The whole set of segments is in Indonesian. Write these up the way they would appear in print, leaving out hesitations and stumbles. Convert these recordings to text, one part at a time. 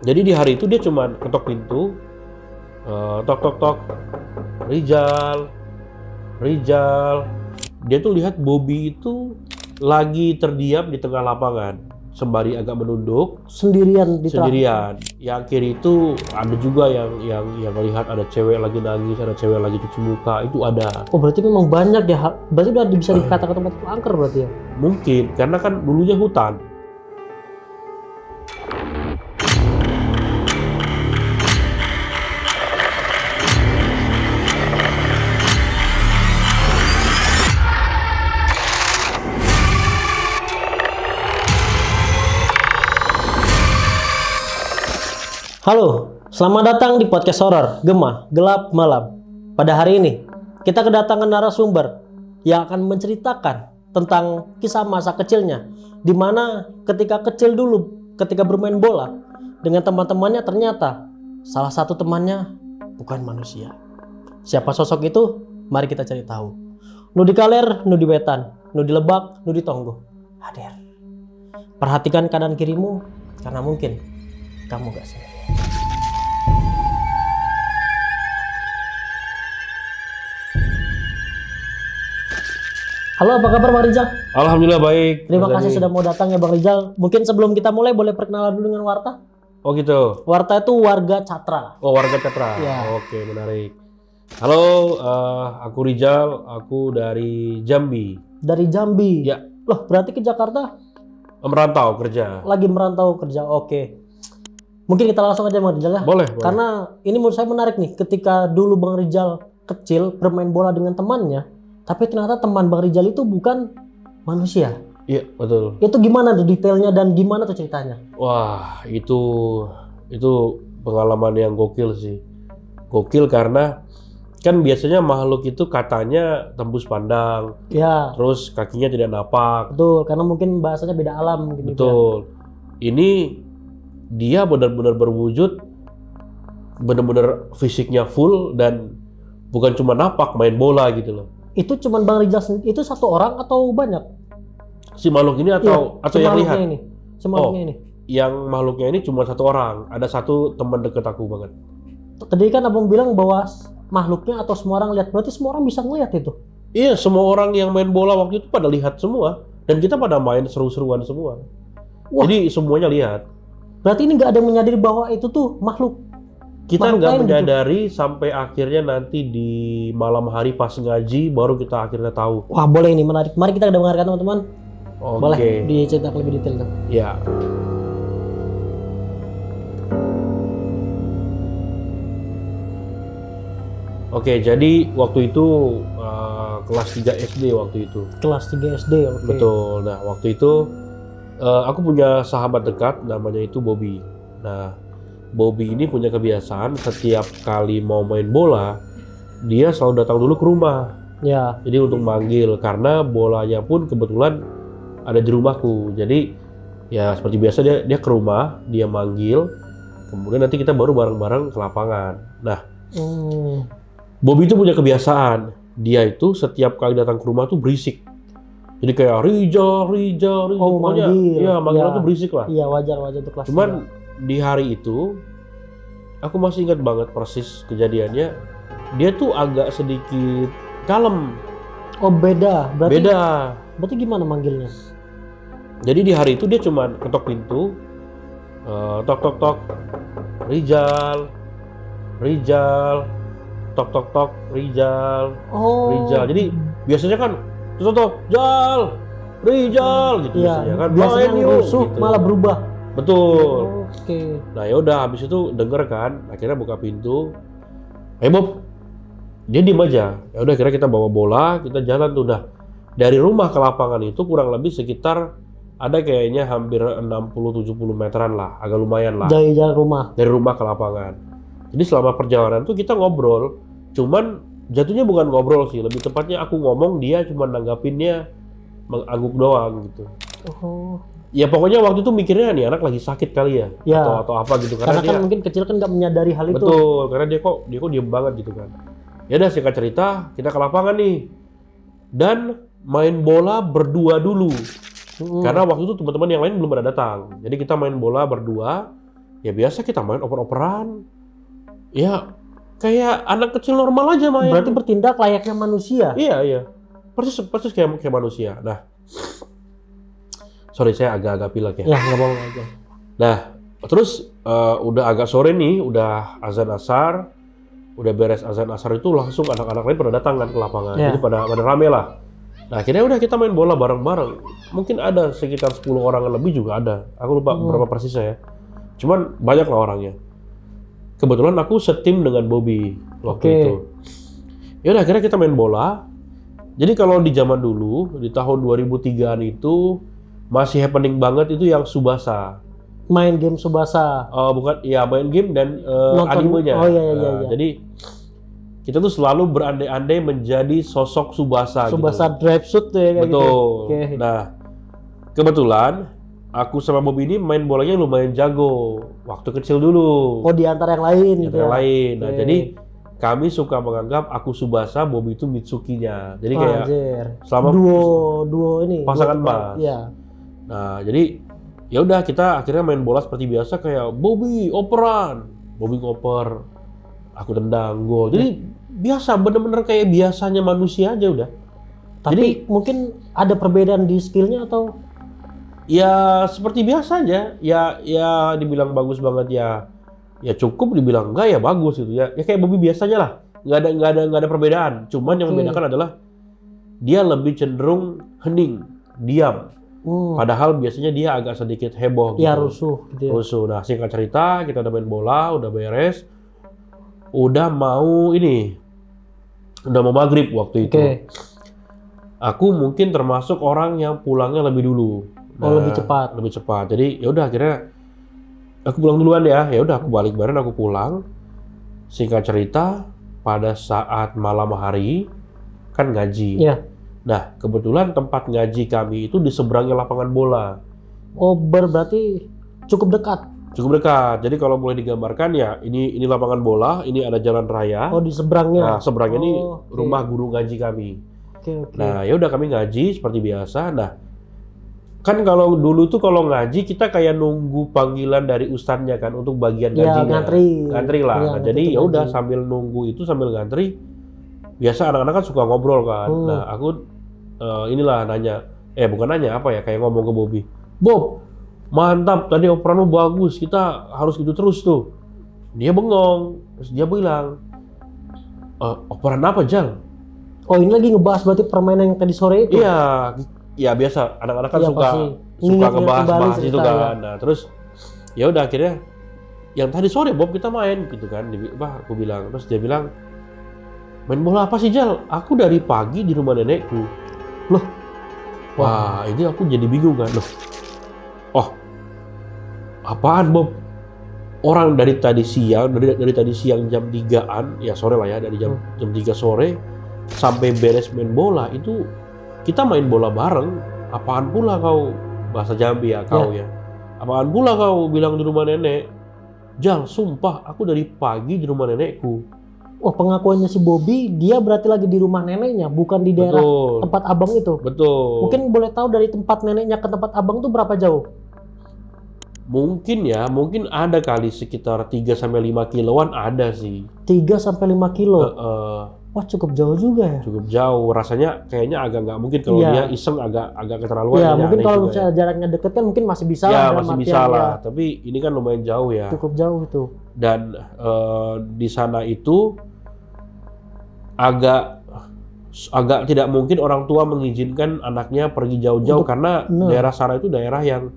Jadi di hari itu dia cuma ketok pintu, tok tok tok, Rizal. Dia tuh lihat Bobby itu lagi terdiam di tengah lapangan, sembari agak menunduk. Sendirian di tengah. Sendirian. Yang kiri itu ada juga yang melihat ada cewek lagi nangis, ada cewek lagi cuci muka, itu ada. Oh berarti memang banyak ya. Berarti udah bisa dikatakan tempat itu angker berarti ya? Mungkin karena kan dulunya hutan. Halo, selamat datang di podcast horor Gema Gelap Malam. Pada hari ini, kita kedatangan narasumber yang akan menceritakan tentang kisah masa kecilnya, di mana ketika kecil dulu, ketika bermain bola dengan teman-temannya, ternyata salah satu temannya bukan manusia. Siapa sosok itu? Mari kita cari tahu. Nu di kaler, nu di wetan, nu di lebak, nu di tonggo. Hadir. Perhatikan kanan kirimu, karena mungkin kamu gak sendiri. Halo, apa kabar Bang Rizal? Alhamdulillah baik. Terima Mas kasih Dani. sudah mau datang ya Bang Rizal. Mungkin sebelum kita mulai boleh perkenalan dulu dengan Warta. Oh gitu. Warta itu warga Catra. Oh, warga Catra. Ya. Oke, menarik. Halo, aku Rizal, aku dari Jambi. Dari Jambi. Ya. Loh, berarti ke Jakarta Merantau kerja. lagi merantau kerja. Oke. Mungkin kita langsung aja Bang Rizal ya. Boleh. Karena ini menurut saya menarik nih. Ketika dulu Bang Rizal kecil bermain bola dengan temannya, tapi ternyata teman Bang Rizal itu bukan manusia. Iya, betul. Itu gimana tuh detailnya dan gimana tuh ceritanya? Wah, itu pengalaman yang gokil sih. Gokil karena kan biasanya makhluk itu katanya tembus pandang, Ya, terus kakinya tidak napak. betul. Karena mungkin bahasanya beda alam mungkin. Betul. Ini dia benar-benar berwujud, benar-benar fisiknya full dan bukan cuma napak, main bola gitu loh. Itu cuman Bang Rizal sendiri, itu satu orang atau banyak? Si makhluk ini atau si yang makhluknya lihat? ini. Si makhluknya ini. Yang makhluknya ini cuma satu orang. Ada satu teman deket aku banget. Tadi kan Abang bilang bahwa makhluknya atau semua orang lihat, berarti semua orang bisa ngelihat itu. Iya, semua orang yang main bola waktu itu pada lihat semua. Dan kita pada main seru-seruan semua. Wah. Jadi semuanya lihat. Berarti ini nggak ada yang menyadari bahwa itu tuh makhluk. Kita Makhluk nggak lain gitu. menyadari sampai akhirnya nanti di malam hari pas ngaji baru kita akhirnya tahu. Wah boleh ini menarik. Mari kita dengarkan teman-teman. Oke. Boleh diceritakan lebih detail tuh. Ya. Oke, jadi waktu itu kelas 3 SD waktu itu. Kelas 3 SD, oke. Betul. Nah, waktu itu aku punya sahabat dekat namanya itu Bobby. Nah, Bobby ini punya kebiasaan setiap kali mau main bola, dia selalu datang dulu ke rumah. Ya, Jadi untuk manggil karena bolanya pun kebetulan ada di rumahku. Jadi ya seperti biasa dia ke rumah, dia manggil, kemudian nanti kita baru bareng-bareng ke lapangan. Nah, Bobby itu punya kebiasaan, dia itu setiap kali datang ke rumah tuh berisik. Jadi kayak Rizal, Oh, pokoknya manggil. ya manggilnya Ya. tuh berisik lah. Iya wajar untuk kelas Cuman di hari itu aku masih ingat banget persis kejadiannya. Dia tuh agak sedikit kalem. 3. Oh beda, Beda. berarti gimana manggilnya? Jadi di hari itu dia cuma ketok pintu, tok tok tok, Rizal, tok tok tok, Rizal. Oh, Jadi biasanya kan tok tok, Rizal gitu iya, biasanya kan. biasanya Main yuk, rusuh gitu. malah berubah. Betul. Oke. Nah yaudah habis itu denger kan, akhirnya buka pintu. Bob, dia diem aja. Ya udah akhirnya kita bawa bola, kita jalan tuh. Nah dari rumah ke lapangan itu kurang lebih sekitar ada kayaknya hampir 60-70 meteran lah, agak lumayan lah. Dari jalan rumah. Dari rumah ke lapangan. Jadi selama perjalanan tuh kita ngobrol, cuman jatuhnya bukan ngobrol sih, lebih tepatnya aku ngomong, dia cuma nanggapinnya mengangguk doang gitu. Oh. Ya pokoknya waktu itu mikirnya nih anak lagi sakit kali ya, Ya. atau apa gitu Karena dia kan mungkin kecil kan nggak menyadari hal itu. betul, karena dia kok diem banget gitu kan. Ya udah singkat cerita, kita ke lapangan nih dan main bola berdua dulu. Karena waktu itu teman-teman yang lain belum pada datang. Jadi kita main bola berdua Ya biasa kita main oper-operan. Ya kayak anak kecil normal aja main. Berarti bertindak layaknya manusia. Iya. Persis kayak manusia. Nah, sorry saya agak-agak pilek ya. Ya nggak apa-apa aja. Nah, terus udah agak sore nih, udah azan asar, udah beres azan asar itu langsung anak-anak lain pada datang kan ke lapangan. Ya. Jadi pada rame lah. Nah, akhirnya udah kita main bola bareng-bareng. Mungkin ada sekitar 10 orang lebih juga ada. Aku lupa berapa persisnya ya. Cuman banyak lah orangnya. Kebetulan aku setim dengan Bobby waktu itu. Ya udah akhirnya kita main bola. Jadi kalau di zaman dulu di tahun 2003-an itu masih happening banget itu yang Tsubasa. Main game Tsubasa. Bukan, ya main game dan Nonton. animenya. Oh iya. Jadi kita tuh selalu berandai-andai menjadi sosok Tsubasa. Tsubasa gitu. drive shoot tuh ya kayak Betul. gitu. Oke. Nah, kebetulan aku sama Bobby ini main bolanya lumayan jago waktu kecil dulu. Oh di antara yang lain gitu Yang ya. lain. Nah, Oke. jadi kami suka menganggap aku Tsubasa, Bobby itu Mitsuki-nya. Jadi kayak Anjir. selama duo ini. pasangan duo- emas. Iya. Nah, jadi ya udah kita akhirnya main bola seperti biasa kayak Bobby operan, Bobby ngoper, aku tendang gol. Jadi biasa, bener-bener kayak biasanya manusia aja udah. Tapi mungkin ada perbedaan di skillnya atau? Ya seperti biasa aja. Ya dibilang bagus banget ya cukup, dibilang enggak ya bagus gitu ya. Ya kayak Bobby biasanya lah. Nggak ada perbedaan. Cuman yang membedakan adalah dia lebih cenderung hening, diam. Padahal biasanya dia agak sedikit heboh gitu. Ya rusuh gitu ya. Rusuh. Nah, singkat cerita, kita udah main bola, udah beres. Udah mau maghrib waktu itu. Oke. Aku mungkin termasuk orang yang pulangnya lebih dulu. Lebih cepat. Lebih cepat. Jadi ya udah akhirnya aku pulang duluan ya. Ya udah aku balik bareng, aku pulang. Singkat cerita, pada saat malam hari kan ngaji. Iya. Nah, kebetulan tempat ngaji kami itu di seberangnya lapangan bola. Oh berarti cukup dekat. Cukup dekat. Jadi kalau boleh digambarkan ya, ini lapangan bola, ini ada jalan raya. Oh di seberangnya. Nah, seberangnya ini oke. rumah guru ngaji kami. Oke. Nah, ya udah kami ngaji seperti biasa. Nah, kan kalau dulu tuh kalau ngaji kita kayak nunggu panggilan dari ustadznya kan untuk bagian Ya, ngajinya. ngantri lah. Iya, Nah, jadi ngantri ya udah ngaji. sambil nunggu itu sambil ngantri. Biasa anak-anak kan suka ngobrol kan. Nah, aku inilah nanya. Bukan nanya apa ya, kayak ngomong ke Bobby. Bob, mantap tadi operanmu bagus. Kita harus gitu terus tuh. Dia bengong. Terus dia bilang, operan apa, Jal? Oh ini lagi ngebahas berarti permainan yang tadi sore itu. Iya, ya biasa anak-anak kan Iya, suka pasti. suka Ingat-ingat ngebahas kembali itu cerita, kan. ya. Nah, terus ya udah akhirnya yang tadi sore Bob kita main gitu kan. Aku bilang, terus dia bilang, main bola apa sih, Jal? Aku dari pagi di rumah nenekku. Loh. Wah, ini aku jadi bingung kan. Loh. Oh. Apaan, Bob? Orang dari tadi siang jam 3-an, ya sore lah ya, dari jam 3 sore sampai beres main bola itu kita main bola bareng. Apaan pula kau, bahasa Jambi ya kau ya. Apaan pula kau bilang di rumah nenek? Jal, sumpah aku dari pagi di rumah nenekku. Oh pengakuannya si Bobby, dia berarti lagi di rumah neneknya, bukan di daerah tempat abang itu. Betul. Mungkin boleh tahu dari tempat neneknya ke tempat abang tuh berapa jauh? Mungkin ada kali sekitar 3-5 kiloan ada sih. 3-5 kilo. Wah cukup jauh juga ya. Cukup jauh. Rasanya kayaknya agak nggak mungkin kalau dia iseng agak keterlaluan. Iya mungkin kalau juga misalnya jaraknya deket kan mungkin masih bisa ya, lah. masih bisa lah. Tapi ini kan lumayan jauh ya. Cukup jauh itu. Dan di sana itu agak tidak mungkin orang tua mengizinkan anaknya pergi jauh-jauh karena daerah sana itu daerah yang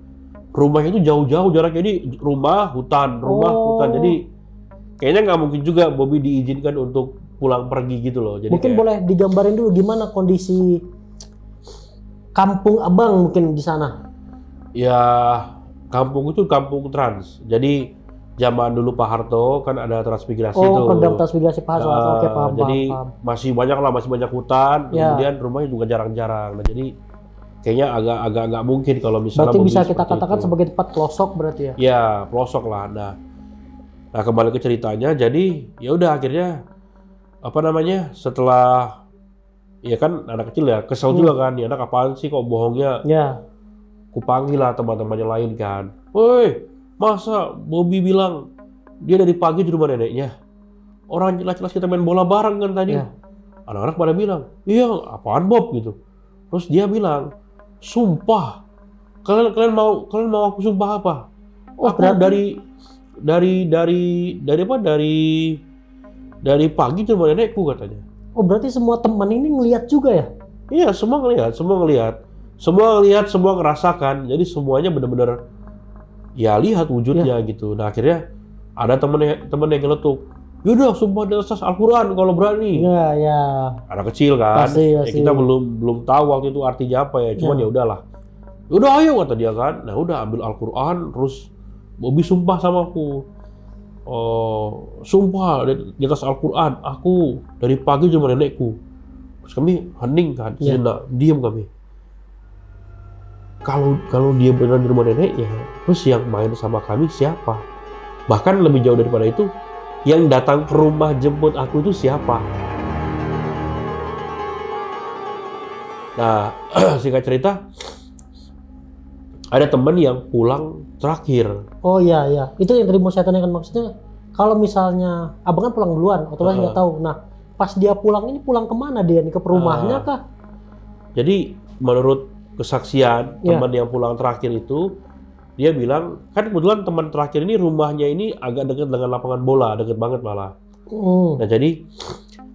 rumahnya itu jauh-jauh jaraknya. Jadi rumah hutan. Jadi kayaknya nggak mungkin juga Bobby diizinkan untuk pulang pergi gitu loh. Jadi mungkin boleh digambarin dulu gimana kondisi kampung abang mungkin di sana? Ya kampung itu kampung trans. Jadi zaman dulu Pak Harto kan ada transmigrasi itu. Program transmigrasi Pak Harto. Oke, paham. Jadi masih banyak hutan. Kemudian rumahnya juga jarang-jarang. Nah jadi kayaknya agak nggak mungkin kalau misalnya. Berarti bisa kita katakan sebagai tempat pelosok berarti ya? Ya pelosok lah. Nah kembali ke ceritanya. Jadi ya udah akhirnya setelah ya kan anak kecil ya kesel juga kan. Ya anak apaan sih kok bohongnya? Ya. Kupanggil lah teman-temannya lain kan. Woi, Masa Bobby bilang dia dari pagi di rumah neneknya? Orang jelas-jelas kita main bola bareng kan tadi. Ya. Anak-anak pada bilang, iya apaan Bob gitu. Terus dia bilang, sumpah. Kalian mau aku sumpah apa? Oh, Aku berarti dari pagi di rumah nenekku katanya. Oh, berarti semua teman ini ngelihat juga ya? Iya, semua ngelihat. Semua ngerasakan. Jadi semuanya benar-benar ya lihat wujudnya gitu. Nah, akhirnya ada temen yang ngeletuk. Yaudah, sumpah di atas Al-Quran kalau berani. Iya, ya. Anak kecil kan. Pasti. Kita belum tahu waktu itu artinya apa ya. Cuman ya udahlah. Udah ayo kata dia kan. Nah, udah ambil Al-Quran terus Bobby sumpah sama aku. Sumpah di atas Al-Quran, aku dari pagi di rumah nenekku. Terus kami hening kan, sejenak, diam kami. Kalau dia benar di rumah neneknya, terus yang main sama kami siapa? Bahkan lebih jauh daripada itu, yang datang ke rumah jemput aku itu siapa? Nah, singkat cerita, ada teman yang pulang terakhir. Oh iya. Itu yang tadi mau saya tanyakan, maksudnya kalau misalnya abang kan pulang duluan, otomatis nggak tahu. Nah, pas dia pulang ini pulang kemana dia nih? Ke rumahnya kah? Jadi menurut kesaksian teman yang pulang terakhir itu, dia bilang kan kebetulan teman terakhir ini rumahnya ini agak dekat dengan lapangan bola, dekat banget malah. Nah jadi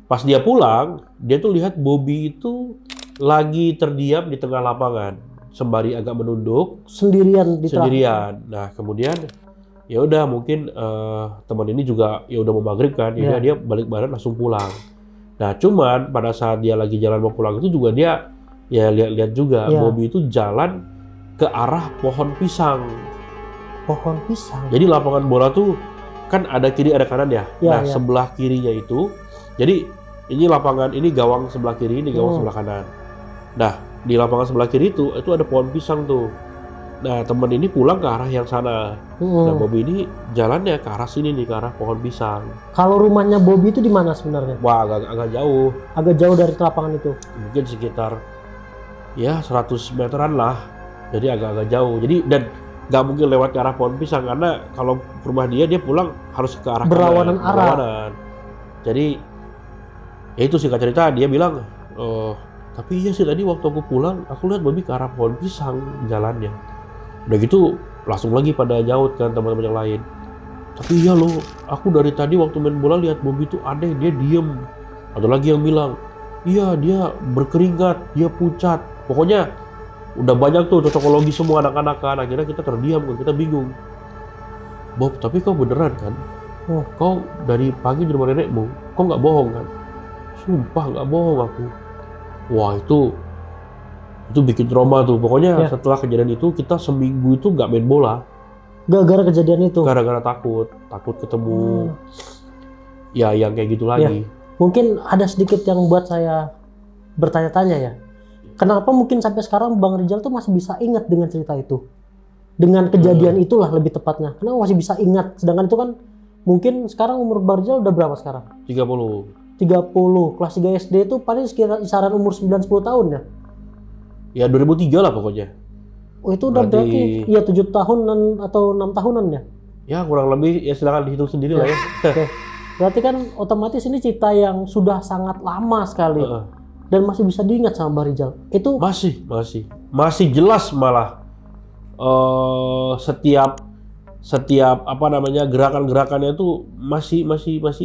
pas dia pulang, dia tuh lihat Bobby itu lagi terdiam di tengah lapangan, sembari agak menunduk sendirian. Nah kemudian ya udah mungkin teman ini juga ya udah mau maghrib kan, dia balik badan langsung pulang. Nah cuman pada saat dia lagi jalan mau pulang itu juga dia ya lihat juga Bobby itu jalan ke arah pohon pisang. Pohon pisang. Jadi lapangan bola tuh kan ada kiri ada kanan ya. Sebelah kirinya itu, jadi ini lapangan ini gawang sebelah kiri, ini gawang sebelah kanan. Nah di lapangan sebelah kiri itu ada pohon pisang tuh. Nah teman ini pulang ke arah yang sana. Nah Bobby ini jalannya ke arah sini nih, ke arah pohon pisang. Kalau rumahnya Bobby itu di mana sebenarnya? Wah agak jauh. Agak jauh dari lapangan itu. Mungkin sekitar ya 100 meteran lah. Jadi agak jauh. Jadi dan nggak mungkin lewat ke arah pohon pisang karena kalau ke rumah dia pulang harus ke arah berlawanan kanan, arah. Jadi ya itu singkat cerita dia bilang, tapi iya sih tadi waktu aku pulang aku lihat Bobby ke arah pohon pisang jalannya. Udah gitu langsung lagi pada nyaut kan teman-teman yang lain. Tapi iya loh, aku dari tadi waktu main bola lihat Bobby itu aneh, dia diem. Ada lagi yang bilang, iya dia berkeringat, dia pucat. Pokoknya udah banyak tuh cocokologi semua anak-anak kan. Akhirnya kita terdiam kan, kita bingung. Bob, tapi kau beneran kan? Kau dari pagi di rumah nenekmu, kau nggak bohong kan? Sumpah nggak bohong aku. Wah itu bikin trauma tuh. Pokoknya setelah kejadian itu kita seminggu itu nggak main bola. Gara-gara kejadian itu? Gara-gara takut ketemu ya yang kayak gitu lagi. Mungkin ada sedikit yang buat saya bertanya-tanya ya. Kenapa mungkin sampai sekarang Bang Rijal tuh masih bisa ingat dengan cerita itu? Dengan kejadian itulah lebih tepatnya. Kenapa masih bisa ingat? Sedangkan itu kan mungkin sekarang umur Bang Rijal udah berapa sekarang? 30. Kelas 3 SD itu paling sekitar kisaran umur 9-10 tahun ya? Ya 2003 lah pokoknya. Oh itu udah berarti ya 7 tahunan atau 6 tahunan ya? Ya kurang lebih ya silakan dihitung sendiri lah ya. Oke. Berarti kan otomatis ini cerita yang sudah sangat lama sekali. Dan masih bisa diingat sama Bang Rijal. Itu masih jelas malah setiap apa namanya gerakan-gerakannya itu masih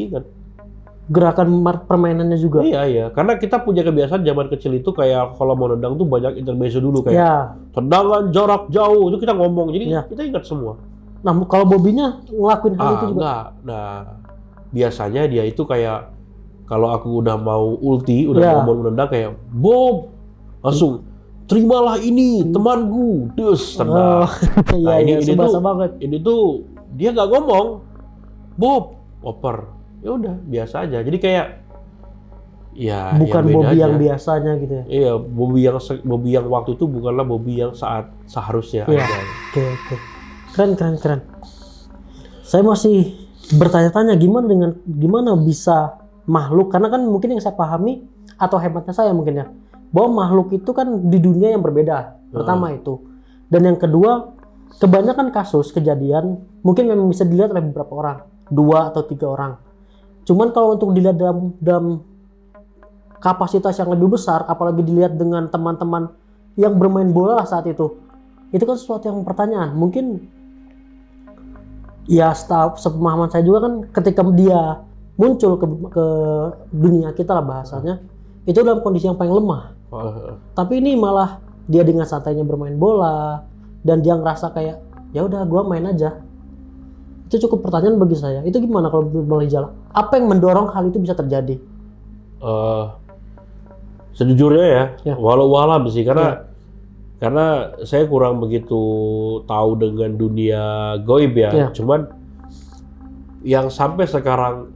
ingat. Gerakan permainannya juga. Iya, karena kita punya kebiasaan zaman kecil itu kayak kalau mau nendang tuh banyak intermezzo dulu kayak tendangan jarak jauh itu kita ngomong, jadi kita ingat semua. Nah kalau Bobby-nya ngelakuin hal itu juga? Enggak. Nah biasanya dia itu kayak kalau aku udah mau ulti, udah mau menendang kayak Bob, langsung terimalah ini temanku, dus tendang. Nah ini tuh dia nggak ngomong, Bob, oper, ya udah biasa aja. Jadi kayak ya bukan ya Bobby aja. Yang biasanya gitu ya? Iya, Bobby yang waktu itu bukanlah Bobby yang saat seharusnya. Iya. Oke. Keren. Saya masih bertanya-tanya gimana bisa makhluk, karena kan mungkin yang saya pahami atau hebatnya saya mungkin ya, bahwa makhluk itu kan di dunia yang berbeda. Pertama itu. Dan yang kedua, kebanyakan kasus kejadian mungkin memang bisa dilihat oleh beberapa orang, 2 atau 3 orang. Cuman kalau untuk dilihat dalam kapasitas yang lebih besar, apalagi dilihat dengan teman-teman yang bermain bola saat itu kan sesuatu yang pertanyaan. Mungkin ya sepemahaman saya juga kan ketika dia muncul ke dunia kita lah bahasanya, itu dalam kondisi yang paling lemah. Tapi ini malah dia dengan santainya bermain bola dan dia ngerasa kayak ya udah gua main aja. Itu cukup pertanyaan bagi saya. Itu gimana kalau menurut Bang Rijal? Apa yang mendorong hal itu bisa terjadi? Sejujurnya ya. Walau alam sih karena saya kurang begitu tahu dengan dunia goib ya. Cuman yang sampai sekarang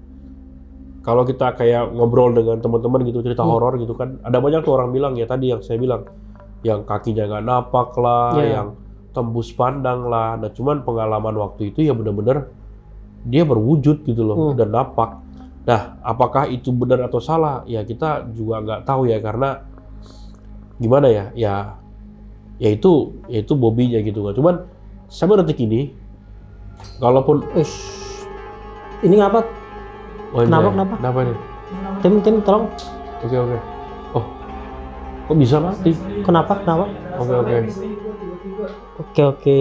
kalau kita kayak ngobrol dengan teman-teman gitu cerita horor gitu kan, ada banyak tuh orang bilang ya tadi yang saya bilang, yang kakinya nggak napak lah, yang tembus pandang lah. Nah cuman pengalaman waktu itu ya benar-benar dia berwujud gitu loh dan napak. Nah apakah itu benar atau salah? Ya kita juga nggak tahu ya, karena gimana ya? Ya itu Bobby-nya gitu kan. Cuman sampai detik ini, kalaupun ini ngapa? Kenapa nih? Tim tolong. Oke. Oh, kok bisa mati? Kenapa? Oke.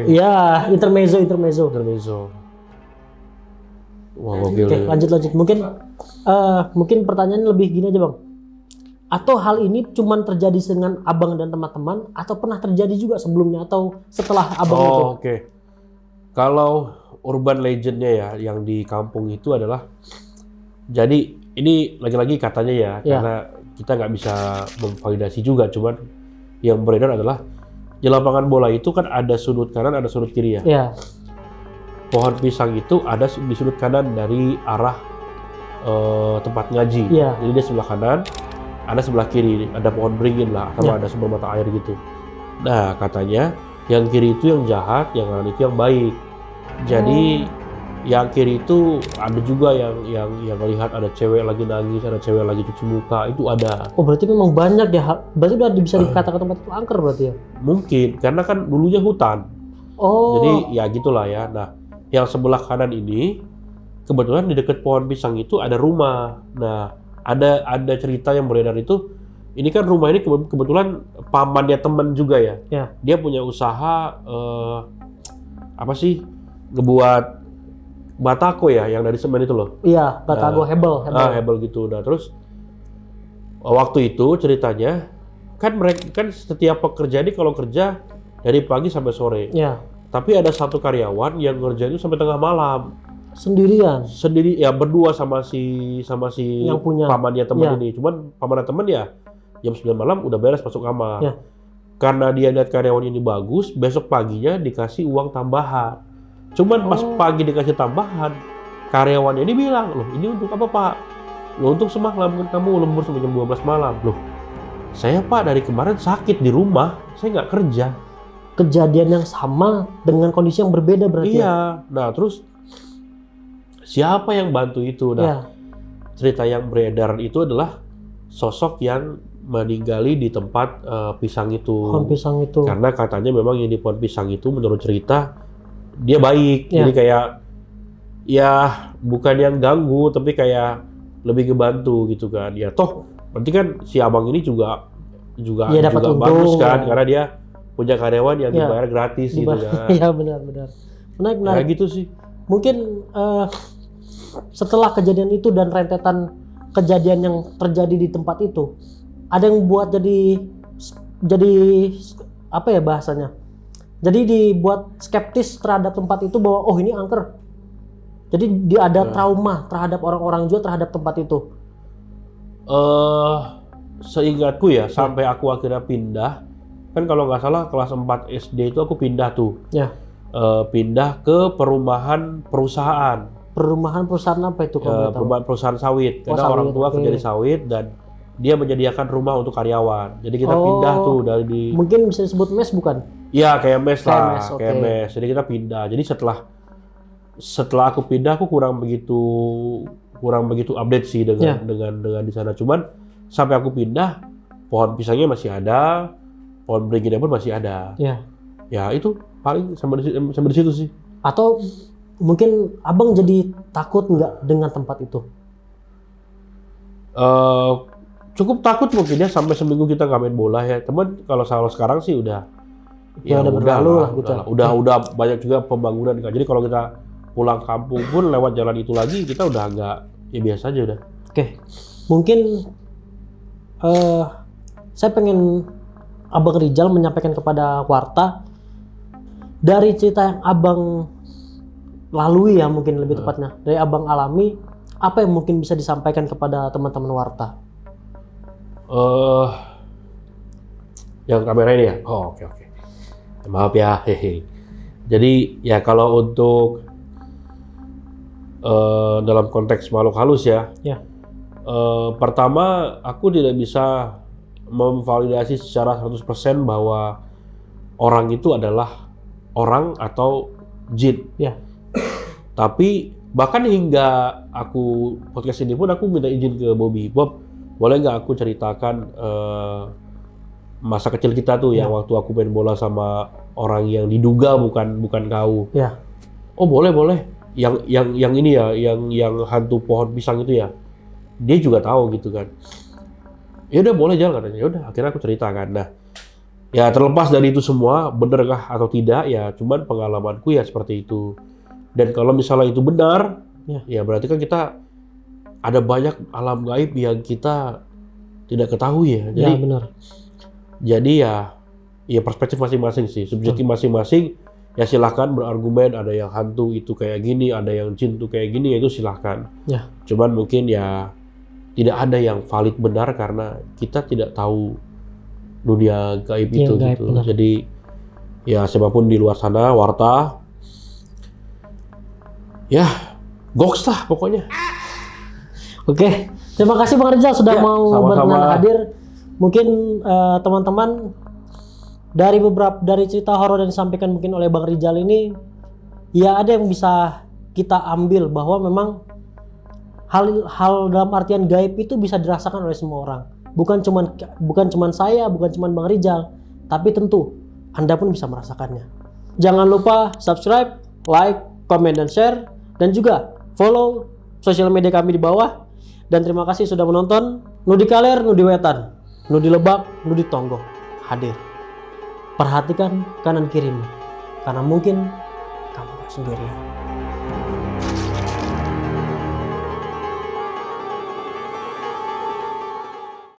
Ya, intermezzo. Wah, Oke, lanjut. Mungkin pertanyaannya lebih gini aja Bang. Atau hal ini cuma terjadi dengan Abang dan teman-teman, atau pernah terjadi juga sebelumnya atau setelah Abang itu? Oke. Kalau urban legend-nya ya, yang di kampung itu adalah, jadi ini lagi-lagi katanya ya, karena kita nggak bisa memvalidasi juga, cuman yang beredar adalah di lapangan bola itu kan ada sudut kanan, ada sudut kiri ya. Pohon pisang itu ada di sudut kanan dari arah tempat ngaji. Jadi dia sebelah kanan, ada sebelah kiri, ada pohon beringin lah, sama ada sumber mata air gitu. Nah katanya yang kiri itu yang jahat, yang kanan itu yang baik. Jadi yang kiri itu ada juga yang melihat ada cewek lagi nangis, ada cewek lagi cuci muka, itu ada. Oh berarti memang banyak ya, berarti udah bisa dikatakan tempat itu angker berarti ya? Mungkin, karena kan dulunya hutan. Jadi ya gitulah ya. Nah yang sebelah kanan ini, kebetulan di dekat pohon pisang itu ada rumah. Nah ada cerita yang beredar itu, ini kan rumah ini kebetulan pamannya teman juga ya. Dia punya usaha ngebuat batako ya, yang dari semen itu loh. Iya, batako hebel gitu. Nah terus waktu itu ceritanya kan setiap pekerja ini kalau kerja dari pagi sampai sore. Tapi ada satu karyawan yang ngerjain itu sampai tengah malam. Sendiri ya, berdua sama si yang punya pamannya teman ini. Cuman pamannya teman ya jam 9 malam udah beres masuk kamar. Karena dia lihat karyawan ini bagus, besok paginya dikasih uang tambahan. Cuman pas pagi dikasih tambahan, karyawannya ini bilang, loh ini untuk apa Pak? Loh untuk semalam kan kamu lembur sampai jam 12 malam. Loh saya Pak dari kemarin sakit di rumah, saya nggak kerja. Kejadian yang sama dengan kondisi yang berbeda berarti. Nah terus siapa yang bantu itu? Nah cerita yang beredar itu adalah sosok yang meninggali di tempat pisang itu. Pohon pisang itu. Karena katanya memang yang di pohon pisang itu menurut cerita dia baik, jadi kayak ya bukan yang ganggu, tapi kayak lebih ngebantu gitu kan. Ya toh, berarti kan si abang ini juga bagus kan, karena dia punya karyawan yang dibayar gratis gitu kan. Iya benar. Menarik. Ya gitu sih. Mungkin setelah kejadian itu dan rentetan kejadian yang terjadi di tempat itu, ada yang buat jadi apa ya bahasanya? Jadi dibuat skeptis terhadap tempat itu bahwa ini angker. Jadi dia ada trauma terhadap orang-orang juga terhadap tempat itu. Seingatku ya, sampai aku akhirnya pindah. Kan kalau nggak salah kelas 4 SD itu aku pindah tuh. Pindah ke perumahan perusahaan. Perumahan perusahaan apa itu kalau perumahan perusahaan sawit. Karena orang tua kerja di sawit dan dia menyediakan rumah untuk karyawan. Jadi kita pindah tuh dari mungkin bisa disebut mes bukan? Iya kayak mes lah, kayak mes. Jadi kita pindah. Jadi setelah aku pindah aku kurang begitu update sih dengan di sana. Cuman sampai aku pindah, pohon pisangnya masih ada, pohon beringinnya pun masih ada. Ya itu paling sampai di situ sih. Atau mungkin abang jadi takut nggak dengan tempat itu? Cukup takut mungkin ya, sampai seminggu kita nggak main bola ya. Teman kalau sekarang sih udah Ya, udah berlalu lah, gitu. udah banyak juga pembangunan kan. Jadi kalau kita pulang kampung pun lewat jalan itu lagi, kita udah nggak, ya biasa aja udah. Oke, mungkin saya pengen Abang Rizal menyampaikan kepada Warta dari cerita yang abang lalui ya, mungkin lebih tepatnya dari abang alami, apa yang mungkin bisa disampaikan kepada teman-teman Warta? Yang kamera ini ya? Oh, oke. Maaf ya, hehe. Jadi ya kalau untuk dalam konteks makhluk halus ya, pertama aku tidak bisa memvalidasi secara 100% bahwa orang itu adalah orang atau jin. Ya. Tapi bahkan hingga aku podcast ini pun aku minta izin ke Bobby. Bob, boleh nggak aku ceritakan masa kecil kita tuh yang waktu aku main bola sama orang yang diduga bukan kau. Ya. Oh boleh. Yang ini ya, yang hantu pohon pisang itu ya. Dia juga tahu gitu kan. Ya udah boleh jalan katanya. Ya udah, akhirnya aku ceritakan. Nah, ya terlepas dari itu semua, benerkah atau tidak ya, cuman pengalamanku ya seperti itu. Dan kalau misalnya itu benar, ya berarti kan kita ada banyak alam gaib yang kita tidak ketahui ya. Jadi, benar. Jadi ya perspektif masing-masing sih, subjektif masing-masing. Ya silahkan berargumen, ada yang hantu itu kayak gini, ada yang jin itu kayak gini, ya itu silahkan. Ya. Cuman mungkin ya tidak ada yang valid benar karena kita tidak tahu dunia gaib itu gaib, gitu. benar. Jadi ya siapapun di luar sana, Warta, ya goks lah pokoknya. Oke, terima kasih Bang Rizal sudah mau sama-sama berkenan hadir. Mungkin teman-teman dari cerita horor yang disampaikan mungkin oleh Bang Rizal ini, ya ada yang bisa kita ambil bahwa memang hal dalam artian gaib itu bisa dirasakan oleh semua orang. Bukan cuman saya, bukan cuman Bang Rizal, tapi tentu Anda pun bisa merasakannya. Jangan lupa subscribe, like, comment, dan share, dan juga follow sosial media kami di bawah. Dan terima kasih sudah menonton. Nudi Kaler, Nudi Wetan, Nudi Lebak, Nudi Tonggo hadir. Perhatikan kanan kirimu, karena mungkin kamu gak sendirian.